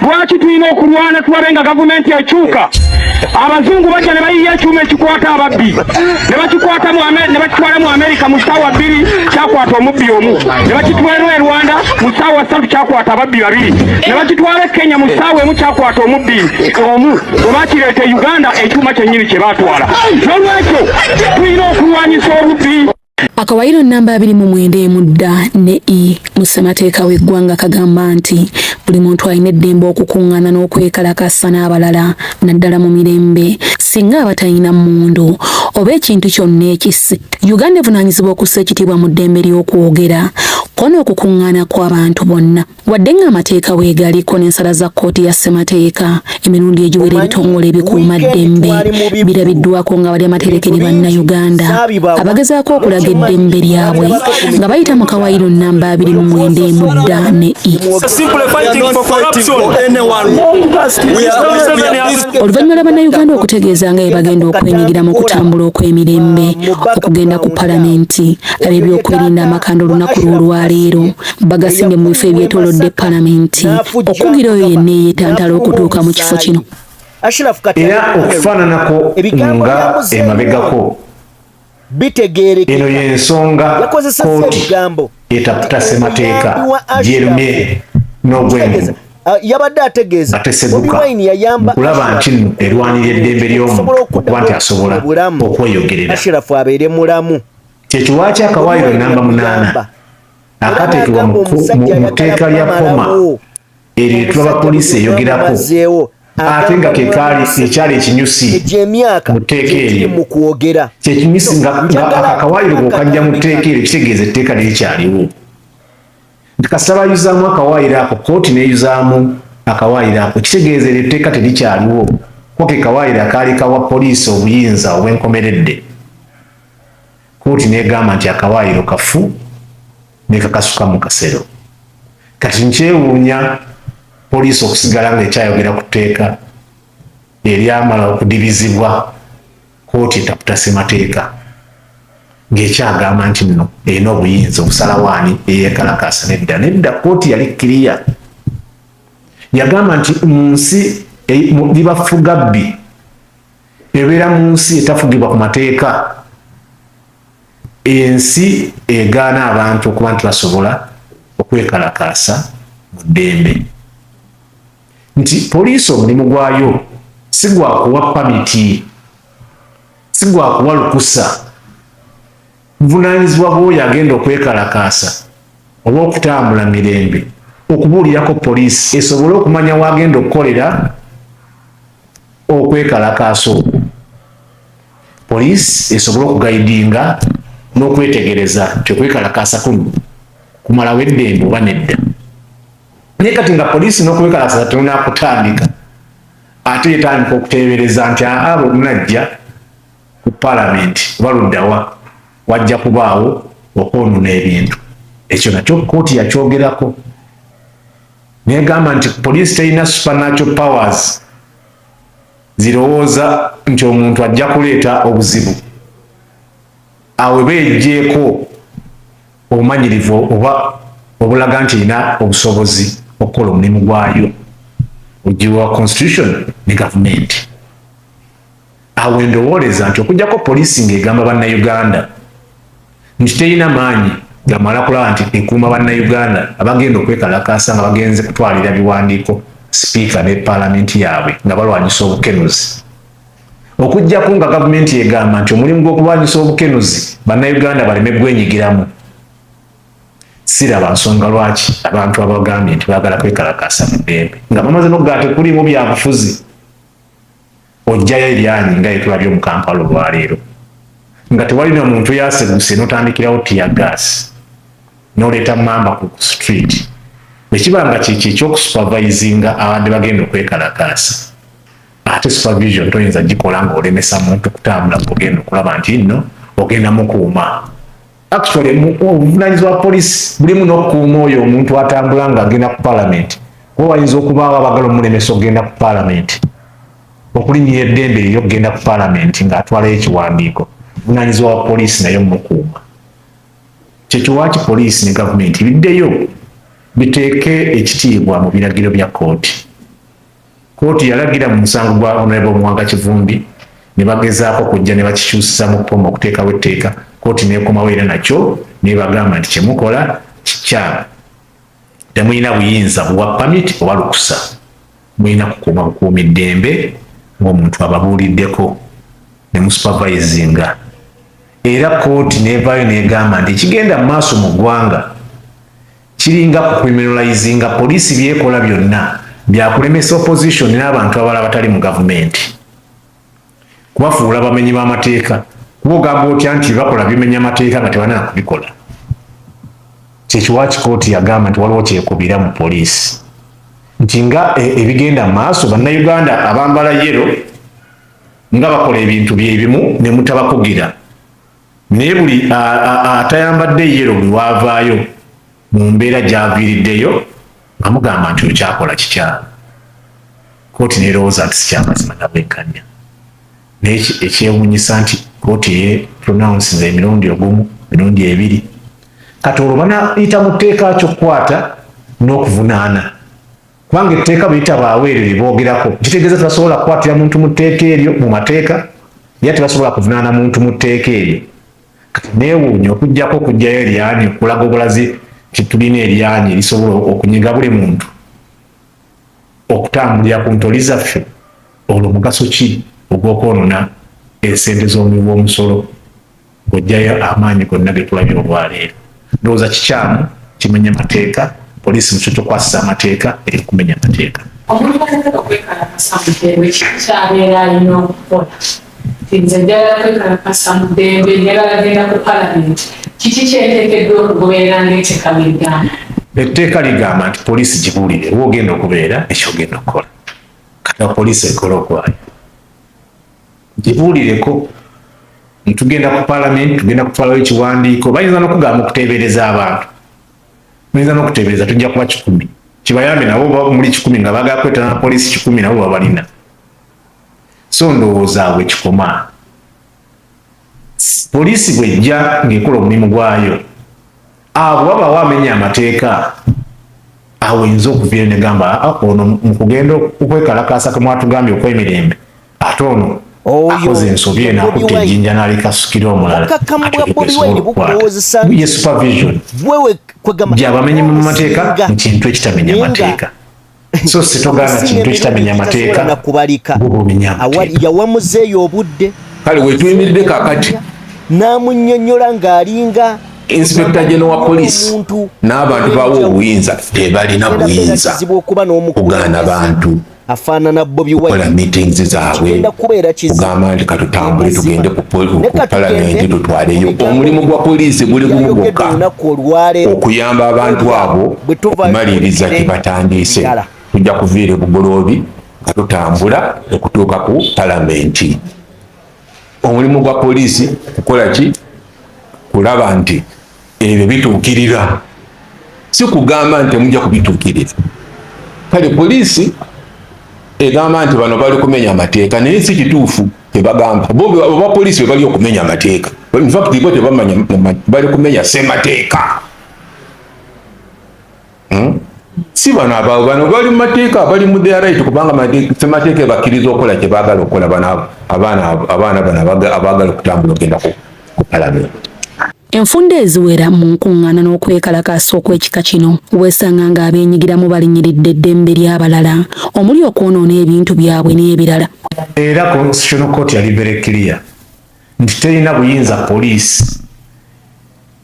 lwaki tulina okulwana tulabenga gavumenti ekyuka abazungu bajja ne bayiya ekyuma ekikwata ababbi ne bakitwala mu Amerika mu ssaawa 2 kyakwata omubbi omu ne bakitwala e Rwanda mu ssaawa 3 kyakwata ababbi 2 ne bakitwala e Kenya mu ssaawa 1 kyakwata omubbi omu bwe Uganda ekyuma kyennyini kye baatwala n'olwekyo tulina okulwanyisa obubbi. Akawairo namba 29 mudda ne I musemateeka w'eggwanga kagamba nti buli muntu alina eddembe okukuŋŋaana n'okwekalakasa n'abalala naddala mu mirembe singa abatalina mmundu oba ekintu kyonna ekisse. Uganda evunaanyizibwa okussa ekitiibwa mu ddembe ly'okwogera ko n'okukuŋŋaana kw'abantu bonna wadde ng'amateeka weegaliko n'ensala za kkooti ya ssemateeka emirundi egiwera ebitongole ebikuuma ddembe birabiddwako nga bali amaterekeri bannayuganda abagezaako okulaga eddembe lyabwe nga bayita mu kawairo namba 29 mudda ne I. Oluvannyuma lwa bannayuganda okutegeeza nga bagenda okwenyigira mu kutambula okw'emirembe okugenda ku palamenti ab'ebyokwerinda amakanda olunaku lw'olwaleero bagasimbye mu bifo ebyetoolodde palamenti okugira oyo yenna eyeetantala okutuuka mu kifo kino. Era okufaananako nga emabegako eno y'ensonga kkooti etaputa ssemateeka gyerumye n'ogwengulu yabadde ategeeza atesebuka kulaba nti nno erwanira eddembe ly'omuntu okuba nti asobola okweyogerera. Ashirafu abeere mulamu. Kyekilwaki akawaayiro namba 8 akateekebwa mu tteeka lya Poma eryo etulaba poliisi eyogerako ate nga ekyali ekinyusi mu tteeka eryo kyekinyusi nga akawaayiro bw'okajja mu tteeka eryo kitegeeza etteeka lirikyaliwo. Kasita bayuzaamu akawaayiro ako kkooti n'eyuzaamu akawaayiro ako kitegeeza eryo etteeka terikyaliwo ko ke kawaayiro akaali kawa poliisi obuyinza obw'enkomeredde. Kkooti n'egamba nti akawaayiro kafu nekakasuka mu kasero. Kati nkyewuunya poliisi okusigala nga ekyayogera ku tteeka eryamala okudibizibwa kkooti etaputa ssemateeka ng'ekyagamba nti nno erina obuyinza obusalawaani eyeekalakaasa. Nedda kkooti yali kiriya yagamba nti mu nsi libafuga bbi ebeera mu nsi etafugibwa ku mateeka, ensi egaana abantu okuba nti basobola okwekalakaasa mu ddembe. Nti poliisi omulimu gwayo si gwa kuwa pamiti, si gwa kuwa lukusa. Buvunaanyizibwa bw'oyo agenda okwekalakaasa oba okutambula mirembe okubuulirako poliisi esobole okumanya wagenda okukolera okwekalakaasa okwo. Poliisi esobole okugayidinga n'okwetegereza nti okwekalakaasa kuno kumalawo eddembe oba nedda. Naye kati nga poliisi n'okwekalakaasa tonnakutandika ate etandika okuteebereza nti abo munajja ku palamenti oba luddawa wajja kubaawo okwonoona ebintu. Ekyo nakyo kkooti yakyogerako negamba nti poliisi terina supernatural powers zirowooza nti omuntu ajja kuleeta obuzibu awe beegyeeko obumanyirivu oba obulaga nti erina obusobozi okukola omulimu gwayo ogiwa constitution ne gavumenti. Awe ndowooleza nti okugjako poliisi ng'egamba bannayuganda nti terina maanyi gamala kulaba nti ekuuma bannayuganda abagenda okwekalakaasa nga bagenze kutwalira biwandiiko sipiika ne paalamenti yaabwe nga balwanyisa obukenuzi. Okuggyako nga gavumenti egamba nti omulimu gw'okulwanyisa obukenuzi bannayuganda baleme gwenyigiramu. Siraba nsonga lwaki abantu abagambye nti baagala kwekalakaasa mu ddembe nga bamaze n'okugaa tekuliimu byabufuzi. Ojjayo eryanyi nga etulabye mu Kampala olwaleero nga tewalina muntu yaseguse n'otandikirawo tiyagaasi n'oleeta mamba ku street. Ekiba nga kiki ekyokusupervisinga abadde bagenda okwekalakaasa. Ate supervision toyinza gikola ng'olemesa muntu kutambula ng'ogenda okulaba nti nno ogenda mukuuma. Actually obuvunaanyizibwa bwa poliisi bulimu n'okukuuma oyo omuntu atambula ng'agenda ku palamenti. Kuba wayinza okubaawo abagala omulemesa ogenda ku palamenti okulinnyira eddembe eryo okugenda ku palamenti ng'atwalayo ekiwandiiko. Buvunaanyizibwa bwa poliisi nayo mukuuma. Kyekyo lwaki poliisi ne gavumenti biddeyo biteeke ekitiibwa mu biragiro bya kkooti kooti yalagira mu musango gwa Honorable Mwanga Kivumbi ne bagezaako kujja ne bakikyusiza mu ppoma okuteekawo etteeka kooti neekomawo era nakyo nebagamba nti kyemukola kikyamu temulina buyinza buwa pamiti oba lukusa mulina kukuuma bukuumi ddembe ng'omuntu ababuuliddeko ne musupervisinga era kooti neevaayo negamba nti ekigenda mu maaso mu ggwanga kiringa ku criminalizinga poliisi byekola byonna byakulemesa opposition n'abantu abalala batali mu gavumenti kubafuula bamenyi b'amateeka kuba ogamba otya nti bakola bimenya amateeka nga tebalina kubikola kyekiwaaki kooti yagamba nti waliwo kyekubira mu poliisi nti nga ebigenda mu maaso bannayuganda abambala yero nga bakola ebintu byebimu ne mutabakugira naye buli atayambadde yero bwe waavaayo mu mbeera gy'aviiriddeyo nga mugamba nti okyakola kikyamu kooti nerowooza nti sikyamazima nabwenkanya naye ekyewuunyisa nti kooti ye pronouncing emirundi ogumu mirundi ebiri kati olwo banayita mu tteeka kyokkwata n'okuvunaana kubanga etteeka buyita baaweerere boogerako kitegeeza tebasobola kukwatira muntu mu tteeka eryo mu mateeka era tebasobola kuvunaana muntu mu tteeka eryo kati neewuunya okuggyako okugjayo eryanyi okulaga obulazi nti tulina eryanyi erisobola okunyiga buli muntu okutambulira ku ntoli zaffe olwo mugaso ki ogw'okwonoona esente z'omulimu w'omusolo ng'oggyayo amaanyi gonna ge tulabye olwaleero ndowooza kikyamu kimenya amateeka poliisi mukyo kyokwasisa amateeka erikumenya amateeka omuntu ayagala okwekalakasa mu ddembe kikyabeera alina okukola nze njagala kwekalakasa mu ddembe njagala genda ku palamenti kiki kyenteekeddwa okugoberera ng'eteeka bigamba etteeka ligamba nti poliisi gibuulire oba ogenda okubeera ekyogenda okukola kati poliisi ekola okwayo gibuulireko ntugenda ku palamenti tugenda kutwalawo ekiwandiiko bayinza n'okugamba okuteebereza abantu bayinza n'okuteebereza tujja kuba 100 kibayambe nabo muli 100 nga bagala kwetana na poliisi 10 nabo babalina so ndowooza abwe kikoma poliisi bwejja ng'ekola omulimu gwayo abo baba wamenya amateeka awo oyinza okuviira negamba ono mukugenda okwekalakasa kwemwatugambye okwemirembe ate ono akoze ensobi eno akutta ejjinja n'alikasukira omulala ye supervision gyabamenyi mu mateeka nkintu ekitamenya amateeka so sitogana kintu ekitamenya amateeka bubumenya amateeka yawamuzeeyo obudde kale wetuyimiridde kakati n'amunnyonnyola ng'alinga inspector general wa police n'abantu bawo obuyinza tebalina buyinza kugaana bantu afaanana Bobi kola meetings zaabwe kugamba nti katutambule tugende ku palamenti tutwaleyo omulimu gwa poliisi guli gumu gwokka okuyamba abantu abo okumaliriza kye batandiise tujja kuviira bugoloobi nga tutambula okutuuka ku palamenti omulimu gwa poliisi kukola ki kulaba nti ebyo bituukirira si kugamba nti mujja kubituukirira kale poliisi egamba nti bano bali kumenya amateeka naye si kituufu tebagamba oba poliisi bali okumenya amateeka infact bo tebamanya bali kumenya semateeka si bano abo bano bali mu mateeka bali mu their right kubanga semateeka ebakkiriza okukola kye baagala okukola abaana bano abaagala okutambula okgenda ku palamenti. Enfunda eziwera mu nkuŋŋaana n'okwekalakaasa okw'ekika kino weesanga ng'abeenyigiramu balinyiridde eddembe ly'abalala omuli okwonoona ebintu byabwe n'ebirala. Era Constitutional Court yali very clear nti terina buyinza poliisi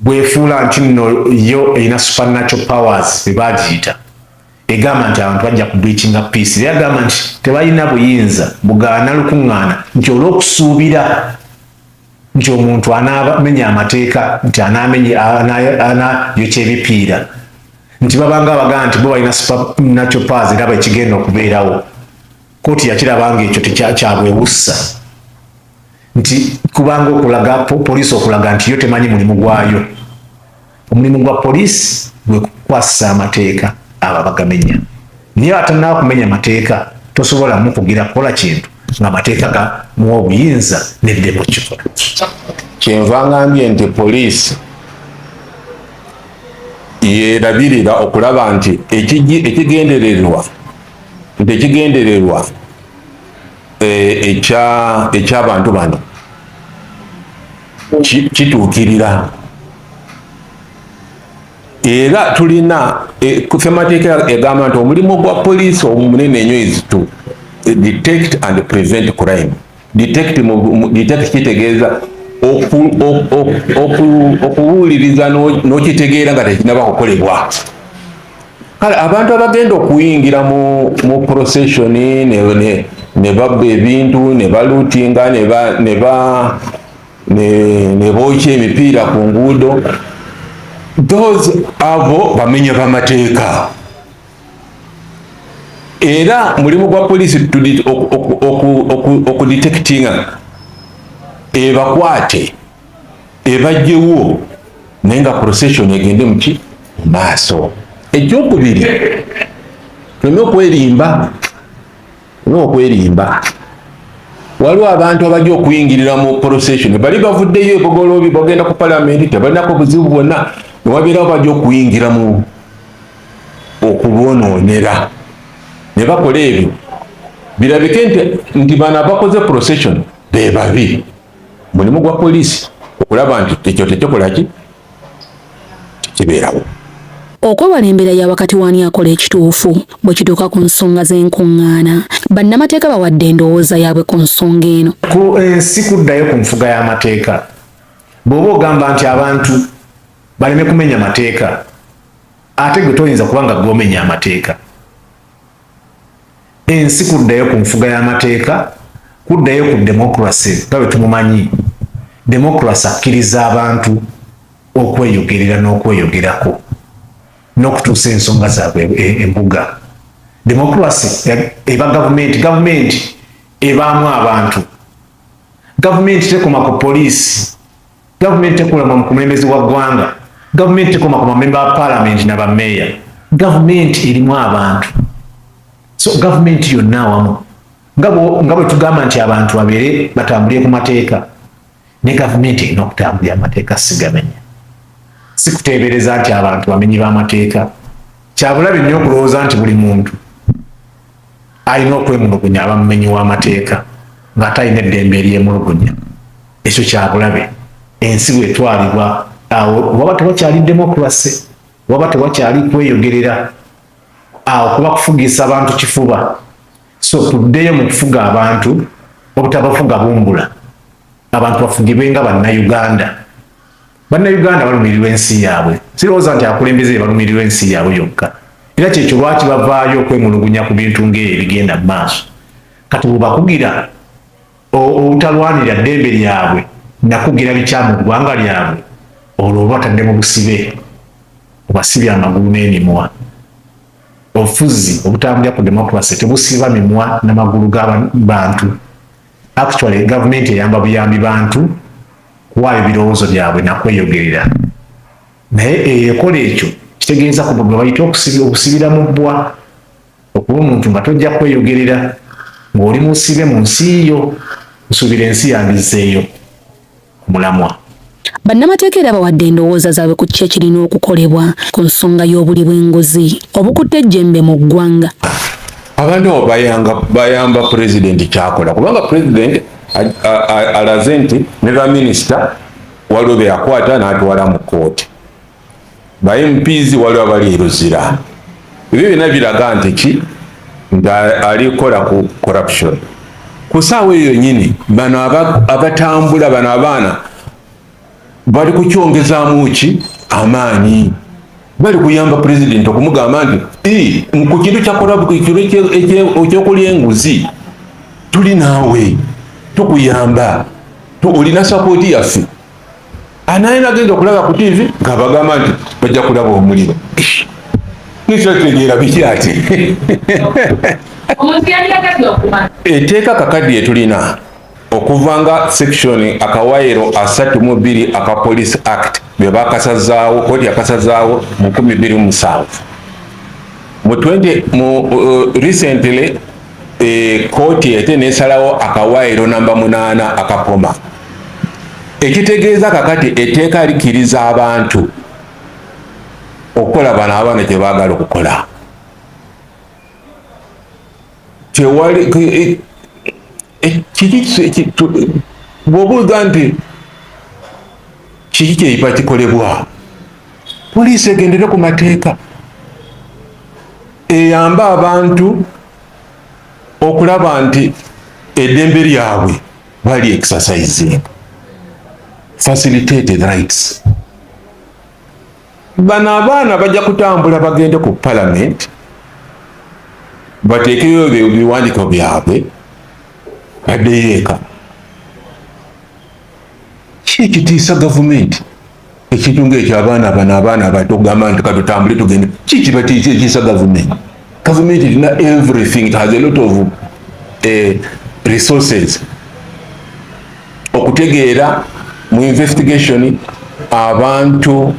bwefuula nti nno yo erina supernatural powers bwe bagiyita egamba nti abantu bajja kubreachinga peace era agamba nti tebalina buyinza bugaana lukuŋŋaana nti olw'okusuubira nti omuntu anaamenya amateeka nti anayokya ebipiira nti babanga abagamba nti bo balina supernatural powers era bwekigenda okubeerawo kooti yakirabanga ekyo tekyabwebussa nti kubanga okulaga poliisi okulaga nti yo temanyi mulimu gwayo omulimu gwa poliisi gwe kukwasisa amateeka abo bagamenya naye atanaba kumenya amateeka tosobola mukugira kukola kintu ng'amateeka gamuwa obuyinza n'eddembe okikola. Kyenva ngambye nti poliisi yeerabirira okulaba nti ekigendererwa nti ekigendererwa eky'abantu bano kituukirira. Era tulina ffemateeka egamba nti omulimu gwa poliisi omunene ennyo is to detect and prevent crime. Detect kitegeeza okuwuliriza n'okitegeera nga tekinaba kukolebwa. Kale abantu abagenda okuyingira mu procession ne babba ebintu ne baluutinga ne bookya emipiira ku nguudo, those abo bamenya b'amateeka. Era mulimu gwa poliisi okudetectinga ebakwate ebajjewo naye nga procession egende mu maaso. Ekyokubiri, tuleme okwerimba. Waliwo abantu abajja okuyingirira mu procession bali bavuddeyo ebogoloobi bagenda ku palamenti tebalinako buzibu bwonna, ne wabeerawo bajja okuyingira mu okubonoonera ne bakola ebyo. Birabike nti bano abakoze procession be babi. Mulimu gwa poliisi okulaba nti ekyo tekikola ki tekibeerawo. Okwewala embeera ya wakati wani akola ekituufu bwe kituuka ku nsonga z'enkuŋŋaana, bannamateeka bawadde endowooza yaabwe ku nsonga eno. Ku ensi kuddayo ku nfuga y'amateeka. Bw'oba ogamba nti abantu baleme kumenya mateeka, ate gwe toyinza kuba nga gw'omenya amateeka. Ensi kuddayo ku nfuga y'amateeka, kuddayo ku democracy nga bwe tumumanyi. Democracy akkiriza abantu okweyogerera n'okweyogerako n'okutuusa ensonga zaabwe embuga. Democracy eba gavumenti ebaamu abantu. Gavumenti tekoma ku poliisi, gavumenti tekoma mu kulembeze wa ggwanga, gavumenti tekoma ku bamemba ba palamenti na bammeeya. Gavumenti erimu abantu. So gavumenti yonna awamu nga bwe tugamba nti abantu babeere batambulire ku mateeka, ne gavumenti erina okutambulira amateeka sigamenya. Si kuteebereza nti abantu bamenyi b'amateeka. Kyabulabe nnyo okulowooza nti buli muntu alina okwemulugunya abamumenyi w'amateeka ng'ate alina eddembe eryemulugunya. Ekyo kyabulabe. Ensi bw'etwalibwa awo waba tewakyali democracy, waba tewakyali kweyogerera, awo kuba kufugiisa abantu kifuba. So tuddeyo mu kufuga abantu obutabafuga bumbula. Abantu bafugibwe nga Bannayuganda. Bannayuganda balumirirwa ensi yaabwe. Sirowooza nti akulembeze balumirirwa ensi yaabwe yokka. Era kyekyo lwaki bavaayo okwemulugunya ku bintu ng'ebyo ebigenda mu maaso. Kati bwebakugira obutalwanirira ddembe lyabwe nakugira bikyamu mu ggwanga lyabwe, olwo obatadde mu busibe, obasibye amagulu n'emimwa. Obufuzi obutambulira ku democracy tebusiba mimwa n'amagulu g'abantu. Actually gavumenti eyamba buyambi bantu kuwaayo ebirowoozo byabwe nakweyogerera. Naye ekola ekyo kitegeeza ku bwe bayita okusibira mu bbwa, okuba omuntu nga tojja kweyogerera ng'oli musibe mu nsi yo, nsuubira ensi yandizeeyo ku mulamwa. Bannamateeka era bawadde endowooza zaabwe ku kiki ekirina okukolebwa ku nsonga y'obuli bw'enguzi obukutte ejjembe mu ggwanga. Abantu abo bayamba pulezidenti kyakola, kubanga pulezidenti alaze nti ne baminisita waliwo be yakwata n'atwala mu kkooti. Ba MPs waliwo abali eruzira. Ebyo byonna biraga nti ki nti alikola ku corruption. Ku ssaawa eyo yennyini bano abatambula bano abaana bali kukyongezaamu ki amaanyi. Bali kuyamba pulezidenti okumugamba nti ku kintu kyakola ekyokulya enguzi tuli naawe tukuyamba, olina sapooti yaffe. Anaye nagenda okulaba ku TV nga bagamba nti bajja kulaba omuliro. Nikyotegeera biki ati? Etteeka kakadde lye tulina okuva nga section akawaayiro 32 aka Police Act bye bakasazaawo, kkooti yakasazaawo mu 2007. Recently kkooti ate n'esalawo akawaayiro namba 8 akapoma. Ekitegeeza kakati etteeka likkiriza abantu okukola bano abaana gye baagala okukola. tewali bw'obuuza nti kiki kyeyipa kikolebwa, poliisi egendere ku mateeka eyambe abantu okulaba nti eddembe lyabwe bali exercising, facilitated rights. Bano abaana bajja kutambula bagende ku parliament bateekeyo ebiwandiiko byabwe baddeyo eka. Ki ekitiisa gavumenti ekintu ng'ekyo abaana abato ogamba nti katutambule tugende, ki kibatiisa gavumenti? Government erina everything, it has a lot of resources okutegeera mu investigation abantu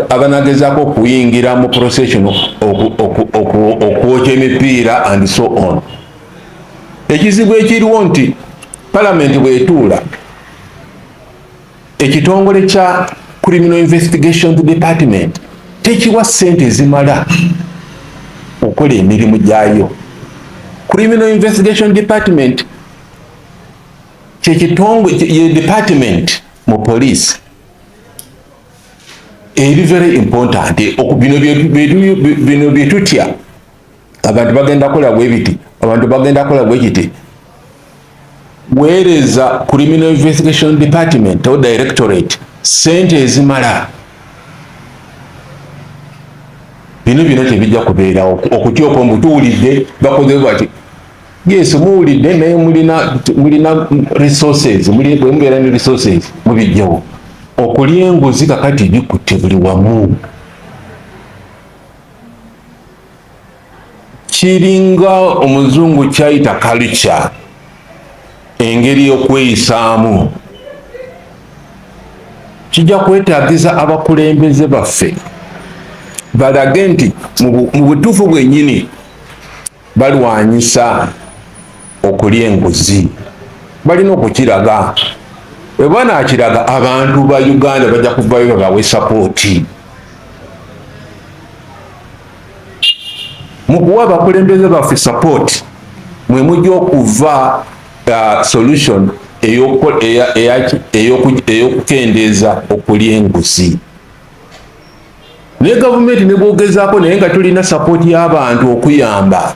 abanagezaako okuyingira mu procession okwokya emipiira and so on. Ekizibu ekiriwo nti parliament bwetuula ekitongole kya criminal investigation department tekiwa ssente ezimala okola emirimu gyayo. Criminal investigation department ye department mu police eri very important. Bino byetutya abantu bagenda kola bwebiti, abantu bagenda kola bwekiti. Weereza criminal investigation department or directorate sente ezimala. Bino tebijja kubeerawo okutyoko mbutuwulidde bakoze bati yes muwulidde naye mulina resources, bwe mubeera ne resources mubijjawo. Okulya enguzi kakati bikutte buli wamu. Kiringa omuzungu kyayita culture, engeri y'okweyisaamu. Kijja kwetaagiza abakulembeze baffe balage nti mu butuufu bwennyini balwanyisa okulya enguzi. Balina okukiraga. Bwe banaakiraga abantu ba Uganda bajja kuvayo babawe sapooti. Mu kuwa abakulembeze baffe sapooti mwe mujja okuva solution ey'okukendeeza okulya enguzi. Ne gavumenti ne bwogezaako naye nga tulina sapooti y'abantu okuyamba,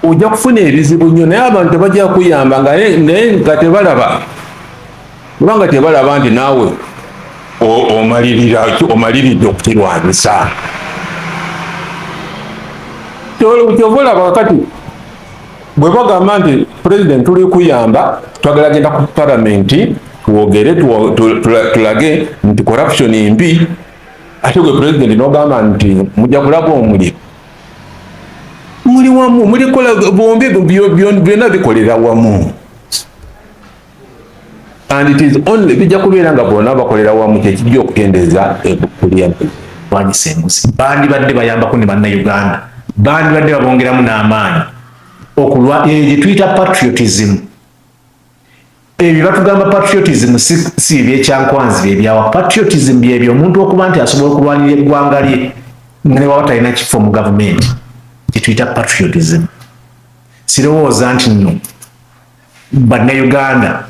ojja kufuna ebizibu nnyo, naye abantu tebajja kuyamba naye nga tebalaba. Kubanga tebalaba nti naawe omaliridde okukirwanyisa. Kyova olaba kati bwe bagamba nti president tuli kuyamba, twagala genda ku palamenti twogere tulage nti corruption mbi, ate gwe president n'ogamba nti mujja kulaba omuli wamu, mulikola bombi byonna bikolera wamu. And it is only bijja kubeera nga bonna bakolera wamu kyekijja okukendeeza kulya wanyisa enguzi. Bandibadde bayambako ne bannayuganda, bandibadde babongeramu n'amaanyi okulwa gye tuyita patriotism. Ebyo batugamba patriotism si ebyekyankwanzi byebyawa. Patriotism byebyo omuntu okuba nti asobola okulwanira eggwanga lye ne waba talina kifo mu gavumenti, kye tuyita patriotism. Sirowooza nti nno bannayuganda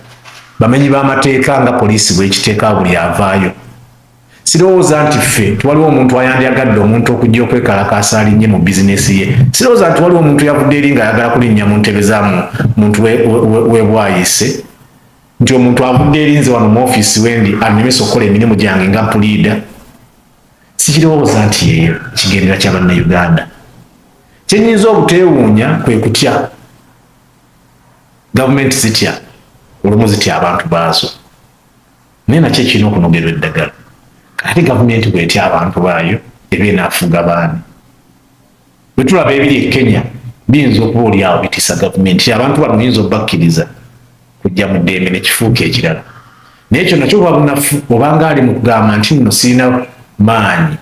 bamenyi b'amateeka nga poliisi bwekiteeka buli avaayo. Sirowooza nti ffe tewaliwo omuntu ayandyagadde omuntu okujja okwekalakaasa alinnye mu bizinesi ye. Sirowooza nti waliwo omuntu yavudde eri ng'ayagala kulinnya mu ntebe za muntu we bwayise, nti omuntu avudde eri nze wano mu ofiisi wendi annemesa okukola emirimu gyange nga puliida. Sikirowooza nti yeyo kigendera kya bannayuganda. Kyenyinza obuteewuunya kwe kutya gavumenti zitya, olumu zitya abantu baazo, naye nakyo ekirina okunogerwa eddagala. Ate gavumenti bwetya abantu baayo eba enaafuga baani. Bwe tulaba ebiri e Kenya biyinza okuba oli awo bitiisa gavumenti, abantu bano biyinza obbakkiriza kujja mu ddembe ne kifuuka ekirala. Naye ekyo nakyo buba bunafu obanga ali mu kugamba nti nno sirina maanyi,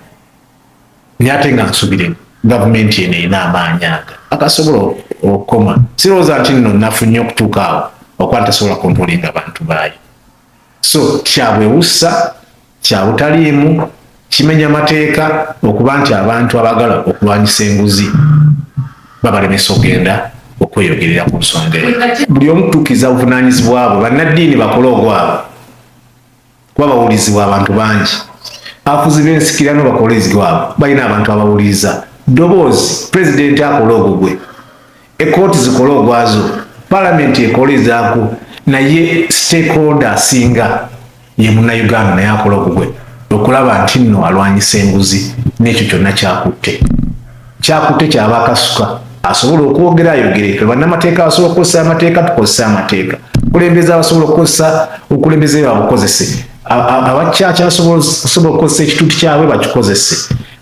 naye ate nga nsubire gavumenti eno erina amaanyi agasobola okukoma. Sirowooza nti nno nafu nnyo okutuuka awo okuba ntasobola kontrolinga abantu baayo. So kyabwewussa, kyabutaliimu, kimenya mateeka okuba nti abantu abagala okulwanyisa enguzi babalemesa okugenda okweyogerera ku nsonga eyo. Buli omu kutuukiza buvunaanyizibwa bwe, bannaddiini bakole ogwabwe kuba bawulizibwa abantu bangi, abafuzi b'ensikirano bakole ezigwabwe, balina abantu abawuliriza. Ddoboozi pulezidenti akole ogugwe, ekooti zikole ogwazo, palamenti ekole ezaago, naye stakeholder asinga ye munnayuganda naye akole ogugwe okulaba nti nno alwanyisa enguzi n'ekyo kyonna kyakutte kyaba akasuka asobola okwogera ayogere. Bannamateeka basobola okukozesa amateeka, tukozese amateeka. Okulembeza abasobola okukozesa okulembeza babukozese, abakyakya basobola okukozesa ekituuti kyabwe bakikozese.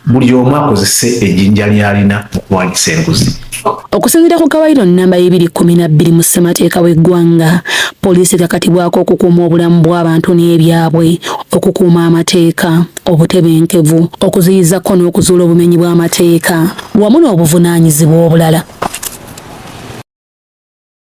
Buli omu akozese ejjinja ly'alina okulwanyisa enguzi. Okusinziira ku kawairo nnamba 212 mu ssemateeka w'eggwanga, poliisi kakatibwako okukuuma obulamu bw'abantu n'ebyabwe, okukuuma amateeka, obutebenkevu, okuziyiza ko n'okuzuula obumenyi bw'amateeka wamu n'obuvunaanyizibwa obulala.